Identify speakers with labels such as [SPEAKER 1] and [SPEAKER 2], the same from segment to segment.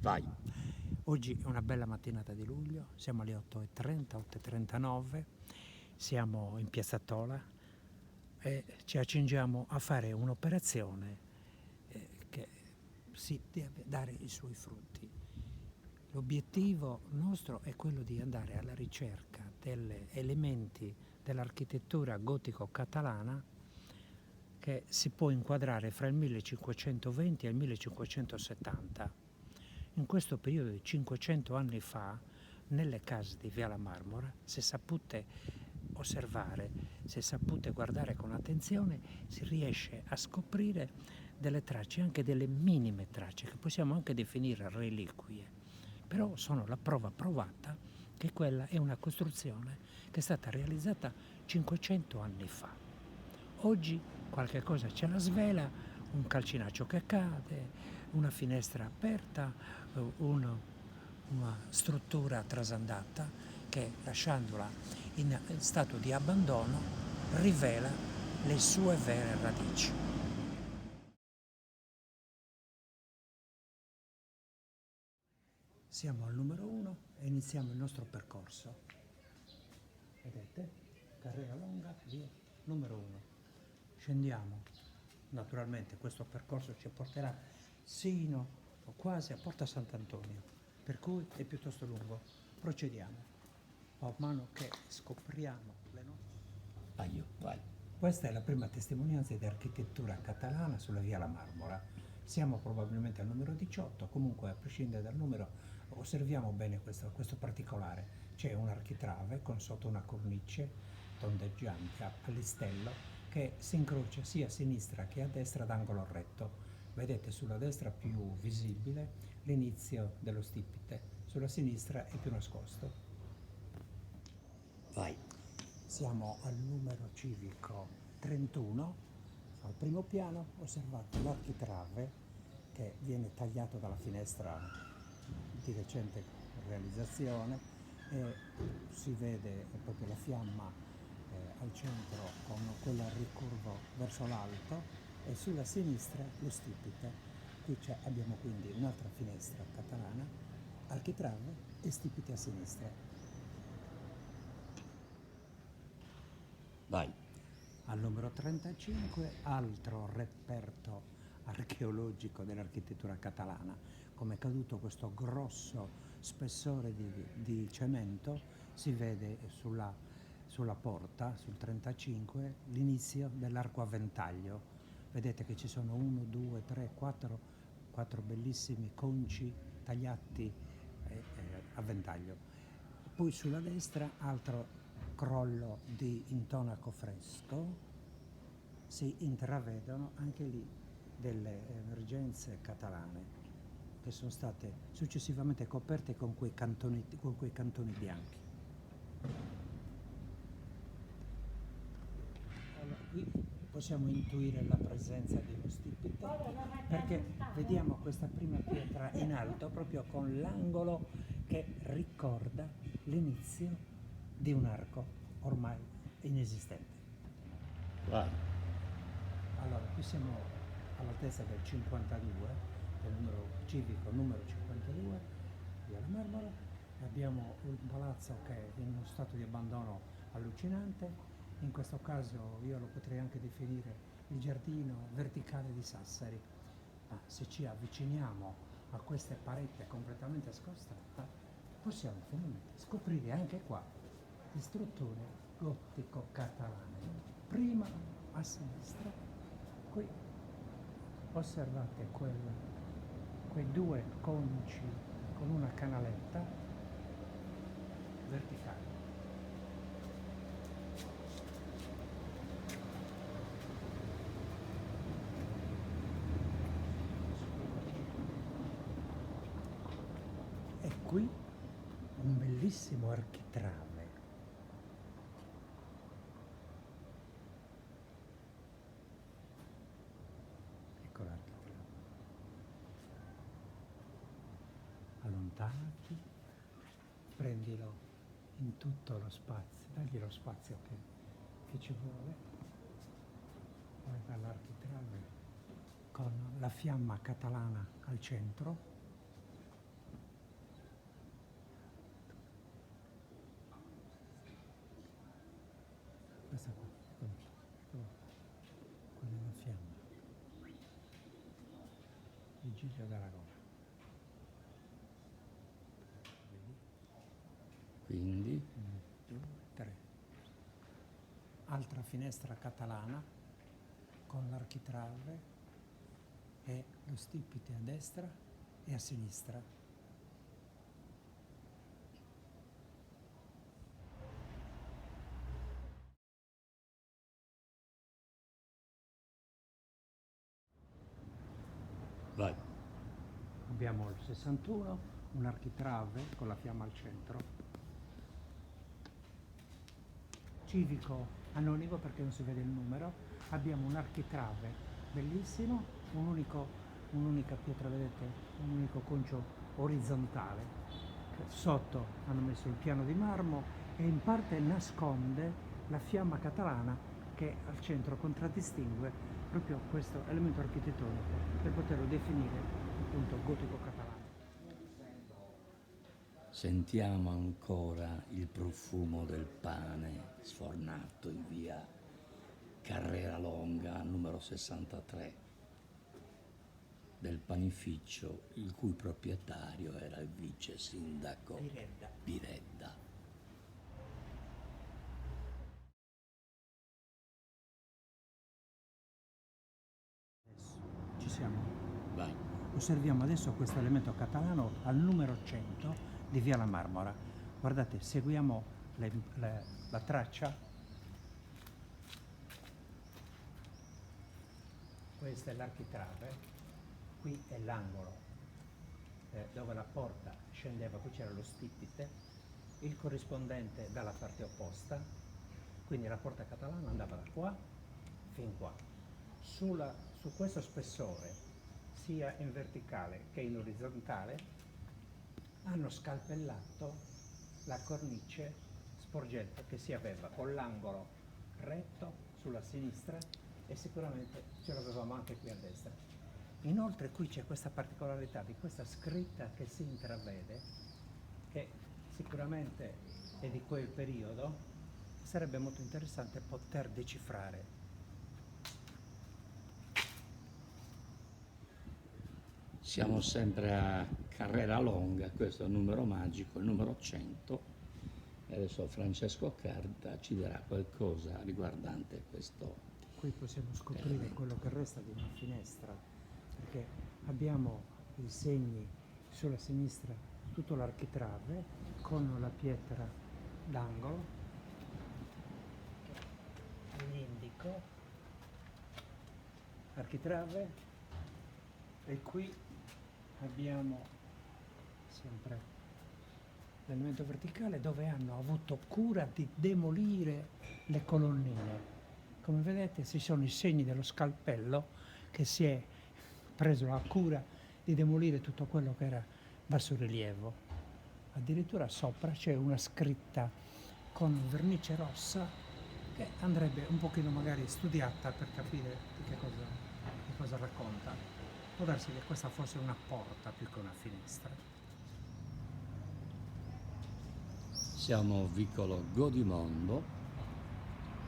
[SPEAKER 1] Vai.
[SPEAKER 2] Oggi è una bella mattinata di luglio, siamo alle 8:30, 8:39, siamo in Piazza Tola e ci accingiamo a fare un'operazione che si deve dare i suoi frutti. L'obiettivo nostro è quello di andare alla ricerca degli elementi dell'architettura gotico-catalana che si può inquadrare fra il 1520 e il 1570. In questo periodo di 500 anni fa, nelle case di Via La Marmora, se sapute osservare, se sapute guardare con attenzione, si riesce a scoprire delle tracce, anche delle minime tracce, che possiamo anche definire reliquie. Però sono la prova provata che quella è una costruzione che è stata realizzata 500 anni fa. Oggi qualche cosa ce la svela, un calcinaccio che cade, una finestra aperta, una struttura trasandata che, lasciandola in stato di abbandono, rivela le sue vere radici. Siamo al numero 1 e iniziamo il nostro percorso. Vedete? Carrera lunga, via numero 1. Scendiamo. Naturalmente questo percorso ci porterà sino o quasi a Porta Sant'Antonio, per cui è piuttosto lungo. Procediamo. Man mano che scopriamo le nostre...
[SPEAKER 1] Vai.
[SPEAKER 2] Questa è la prima testimonianza di architettura catalana sulla Via La Marmora. Siamo probabilmente al numero 18, comunque a prescindere dal numero osserviamo bene questo particolare. C'è un architrave con sotto una cornice tondeggiante a listello che si incrocia sia a sinistra che a destra ad angolo retto. Vedete sulla destra più visibile l'inizio dello stipite, sulla sinistra è più nascosto.
[SPEAKER 1] Vai.
[SPEAKER 2] Siamo al numero civico 31, al primo piano osservate l'architrave che viene tagliato dalla finestra di recente realizzazione e si vede proprio la fiamma al centro con quel ricurvo verso l'alto e sulla sinistra lo stipite. Qui abbiamo quindi un'altra finestra catalana, architrave e stipite a sinistra.
[SPEAKER 1] Vai.
[SPEAKER 2] Al numero 35, altro reperto archeologico dell'architettura catalana. Come è caduto questo grosso spessore di cemento, si vede sulla porta, sul 35, l'inizio dell'arco a ventaglio. Vedete che ci sono 1, 2, 3, 4 bellissimi conci tagliati a ventaglio. Poi sulla destra altro crollo di intonaco fresco, si intravedono anche lì delle emergenze catalane che sono state successivamente coperte con quei cantoni bianchi. Allora, qui possiamo intuire la presenza di uno stipite perché vediamo questa prima pietra in alto proprio con l'angolo che ricorda l'inizio di un arco ormai inesistente.
[SPEAKER 1] Vai.
[SPEAKER 2] Allora, qui siamo all'altezza del 52, del numero civico numero 52, via La Marmora. Abbiamo un palazzo che è in uno stato di abbandono allucinante. In questo caso io lo potrei anche definire il giardino verticale di Sassari. Ma se ci avviciniamo a queste pareti completamente scostate, possiamo finalmente scoprire anche qua le strutture gotico-catalane. Prima a sinistra, qui osservate quei due conci con una canaletta verticale. E qui un bellissimo architrave. Ecco l'architrave. Allontanati, prendilo in tutto lo spazio, dagli lo spazio che ci vuole. Guarda l'architrave con la fiamma catalana al centro.
[SPEAKER 1] quindi
[SPEAKER 2] 1, 2, 3. Altra finestra catalana con l'architrave e lo stipite a destra e a sinistra.
[SPEAKER 1] vai.
[SPEAKER 2] Abbiamo il 61, un architrave con la fiamma al centro. Civico anonimo perché non si vede il numero. Abbiamo un architrave bellissimo, un'unica pietra, vedete, un unico concio orizzontale. Sotto hanno messo il piano di marmo e in parte nasconde la fiamma catalana che al centro contraddistingue proprio questo elemento architettonico per poterlo definire appunto gotico catalano.
[SPEAKER 1] Sentiamo ancora il profumo del pane sfornato in via Carrera Longa, numero 63, del panificio il cui proprietario era il vice sindaco Piredda.
[SPEAKER 2] Ci siamo.
[SPEAKER 1] Vai.
[SPEAKER 2] Osserviamo adesso questo elemento catalano al numero 100 di Via La Marmora. Guardate, seguiamo la traccia. Questo è l'architrave, qui è l'angolo dove la porta scendeva, qui c'era lo stipite, il corrispondente dalla parte opposta, quindi la porta catalana andava da qua fin qua. Su questo spessore, sia in verticale che in orizzontale, hanno scalpellato la cornice sporgente che si aveva con l'angolo retto sulla sinistra e sicuramente ce l'avevamo anche qui a destra. Inoltre qui c'è questa particolarità di questa scritta che si intravede, che sicuramente è di quel periodo, sarebbe molto interessante poter decifrare.
[SPEAKER 1] Siamo sempre a Carrera Longa, questo è il numero magico, il numero 100. E adesso Francesco Carta ci dirà qualcosa riguardante questo.
[SPEAKER 2] Qui possiamo scoprire quello che resta di una finestra, perché abbiamo i segni sulla sinistra, tutto l'architrave con la pietra d'angolo, l'indico, architrave, e qui abbiamo sempre l'elemento verticale dove hanno avuto cura di demolire le colonnine. Come vedete ci sono i segni dello scalpello che si è preso la cura di demolire tutto quello che era bassorilievo. Addirittura sopra c'è una scritta con vernice rossa che andrebbe un pochino magari studiata per capire di che cosa racconta. Può darsi che questa fosse una porta più che una finestra.
[SPEAKER 1] Siamo vicolo Godimondo.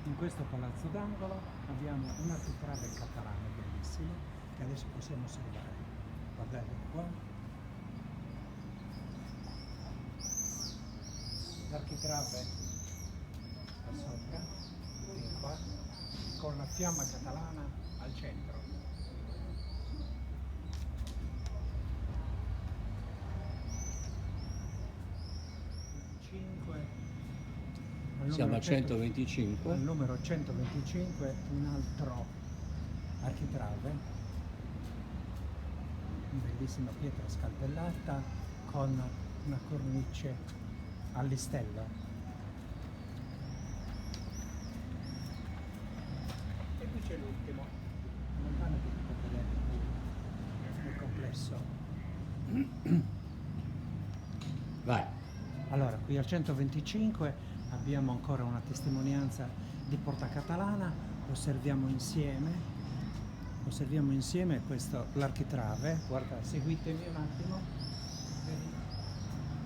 [SPEAKER 2] In questo palazzo d'angolo abbiamo un architrave catalano bellissimo che adesso possiamo osservare. Guardate qua. L'architrave da sopra, e qua, con la fiamma catalana al centro.
[SPEAKER 1] Siamo a 125.
[SPEAKER 2] Al numero 125 un altro architrave, una bellissima pietra scalpellata con una cornice a listello. E qui c'è l'ultimo, lontano che si può vedere nel complesso.
[SPEAKER 1] Vai.
[SPEAKER 2] Allora, qui al 125 abbiamo ancora una testimonianza di porta catalana, osserviamo insieme questo l'architrave. Guarda, seguitemi un attimo. Vedi?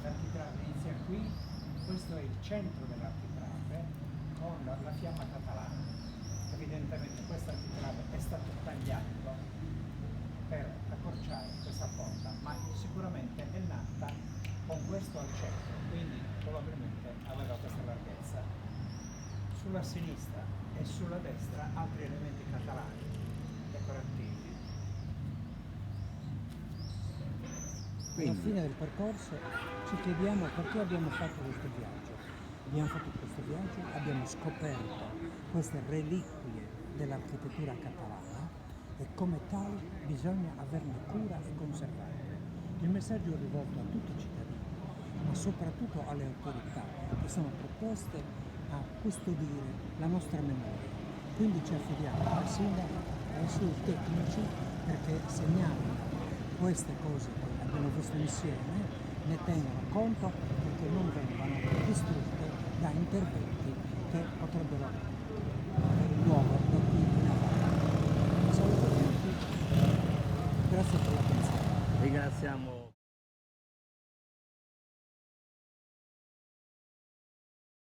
[SPEAKER 2] L'architrave inizia qui, questo è il centro dell'architrave con la fiamma catalana. Evidentemente questo architrave è stato tagliato per accorciare questa porta, ma sicuramente è nata con questo al centro, quindi probabilmente aveva questa larghezza. Sulla sinistra e sulla destra altri elementi catalani decorativi. Alla fine del percorso ci chiediamo perché abbiamo fatto questo viaggio. Abbiamo fatto questo viaggio, abbiamo scoperto queste reliquie dell'architettura catalana e come tali bisogna averne cura e conservarle. Il messaggio è rivolto a tutti i cittadini, ma soprattutto alle autorità che sono preposte a custodire la nostra memoria. Quindi ci affidiamo al sindaco e ai suoi tecnici perché segnalino queste cose che abbiamo visto insieme, ne tengono conto perché non vengano distrutte da interventi che potrebbero avere luogo da qui in avanti. Saluto a tutti, grazie per l'attenzione.
[SPEAKER 1] Ringraziamo